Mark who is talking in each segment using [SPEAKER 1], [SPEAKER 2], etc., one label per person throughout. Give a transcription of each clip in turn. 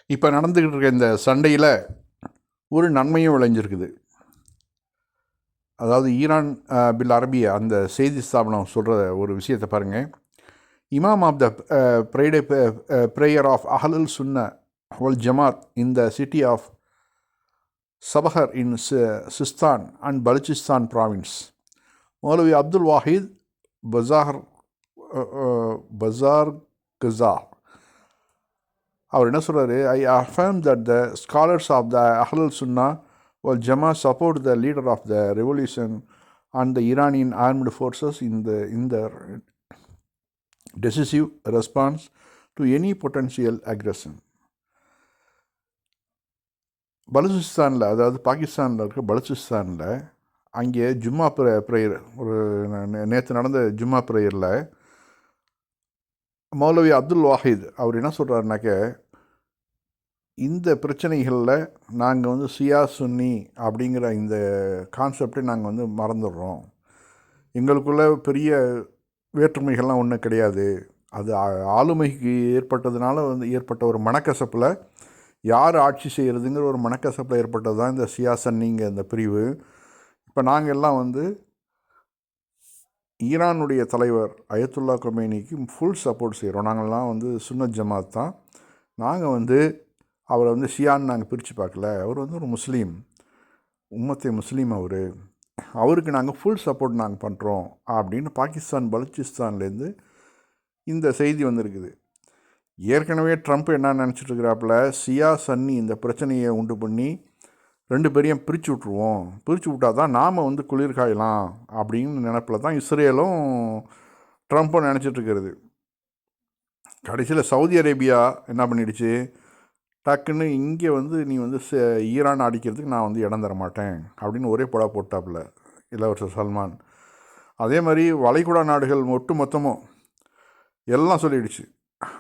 [SPEAKER 1] இப்போ நடந்துக்கிட்டு இருக்க இந்த சண்டையில் ஒரு நன்மையும் விளைஞ்சிருக்குது. அதாவது ஈரான் பில் அரபியா அந்த செய்தி ஸ்தாபனம் சொல்கிற ஒரு விஷயத்தை பாருங்கள். Imam of the Friday prayer of Ahlul Sunna wal Jamaat in the city of Chabahar in Sistan and Baluchistan province, Molavi Abdul Wahid Bazarkaza அவர் என்ன சொல்கிறாரு, I affirm that the scholars of the Ahlul Sunna wal Jamaat support the leader of the revolution and the Iranian armed forces in their decisive response to any potential aggression. பலுச்சிஸ்தானில், அதாவது பாகிஸ்தானில் இருக்க பலுச்சிஸ்தானில் அங்கே ஜும்மா prayer ஒரு நேற்று நடந்த ஜும்மா ப்ரேயரில் மௌலவி Abdul Wahid அவர் என்ன சொல்கிறாருனாக்க, இந்த பிரச்சனைகளில் நாங்கள் ஷியா சுன்னி அப்படிங்கிற இந்த கான்செப்டை நாங்கள் மறந்துடுறோம். எங்களுக்குள்ள பெரிய வேற்றுமைகள்லாம் ஒன்றும் கிடையாது. அது ஆளுமைக்கு ஏற்பட்டதுனால ஏற்பட்ட ஒரு மனக்கசப்பில் யார் ஆட்சி செய்கிறதுங்கிற ஒரு மனக்கசப்பில் ஏற்பட்டது தான் இந்த ஷியா சன்னிங்க இந்த பிரிவு. இப்போ நாங்கள் எல்லாம் ஈரானுடைய தலைவர் அயத்துல்லா கொமேனிக்கு ஃபுல் சப்போர்ட் செய்கிறோம். நாங்கள்லாம் சுன்னத் ஜமாத் தான். நாங்கள் அவரை ஷியான்னு நாங்கள் பிரித்து பார்க்கல. அவர் ஒரு முஸ்லீம், உம்மத்தே முஸ்லீம். அவருக்கு நாங்கள் ஃபுல் சப்போர்ட் நாங்கள் பண்ணுறோம் அப்படின்னு பாகிஸ்தான் பலுச்சிஸ்தான்லேருந்து இந்த செய்தி வந்திருக்குது. ஏற்கனவே ட்ரம்ப் என்ன நினச்சிட்ருக்கிறாப்புல, ஷியா சன்னி இந்த பிரச்சனையை உண்டு பண்ணி ரெண்டு பேரையும் பிரித்து விட்டால் தான் நாம் குளிர் காயலாம் அப்படின்னு நினைப்பில் தான் இஸ்ரேலும் ட்ரம்ப்பும் நினச்சிட்ருக்கிறது. கடைசியில் சவுதி அரேபியா என்ன பண்ணிடுச்சு, டக்குன்னு இங்கே நீ ஈரான் அடிக்கிறதுக்கு நான் இடம் தர மாட்டேன் அப்படின்னு ஒரே போடா போட்டாப்புல இளவரசர் சல்மான். அதே மாதிரி வளைகுடா நாடுகள் ஒட்டு மொத்தமும் எல்லாம் சொல்லிடுச்சு.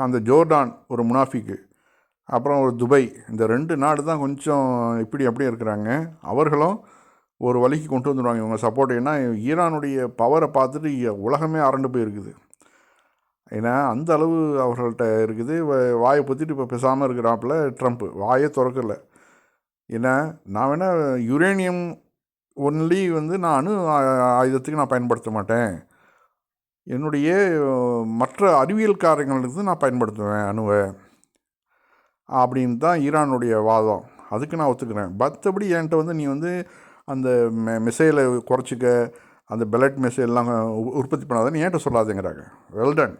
[SPEAKER 1] அந்த ஜோர்டான் ஒரு முனாஃபிக்கு, அப்புறம் ஒரு துபை, இந்த ரெண்டு நாடு தான் கொஞ்சம் இப்படி அப்படியே இருக்கிறாங்க. அவர்களும் ஒரு வழிக்கு கொண்டு வந்துடுவாங்க இவங்க சப்போர்ட். ஏன்னா ஈரானுடைய பவரை பார்த்துட்டு உலகமே அரண்டு போயிருக்குது. ஏன்னா அந்த அளவு அவர்கள்ட்ட இருக்குது. வாயை பற்றிட்டு இப்போ பேசாமல் இருக்கிறாப்புல ட்ரம்ப்பு, வாயே திறக்கலை. ஏன்னா நான் வேணால் யுரேனியம் ஒன்லி நான் அணு ஆயுதத்துக்கு நான் பயன்படுத்த மாட்டேன், என்னுடைய மற்ற அறிவியல் காரியங்களுக்கு நான் பயன்படுத்துவேன் அணுவை அப்படின்னு தான் ஈரானுடைய வாதம். அதுக்கு நான் ஒத்துக்கிறேன். மற்றபடி என்கிட்ட நீ அந்த மிசைலை குறைச்சிக்க, அந்த பெலட் மிசைல்லாம் உற்பத்தி பண்ணாதன்னு என்கிட்ட சொல்லாதுங்கிறாங்க. வெல்டன்.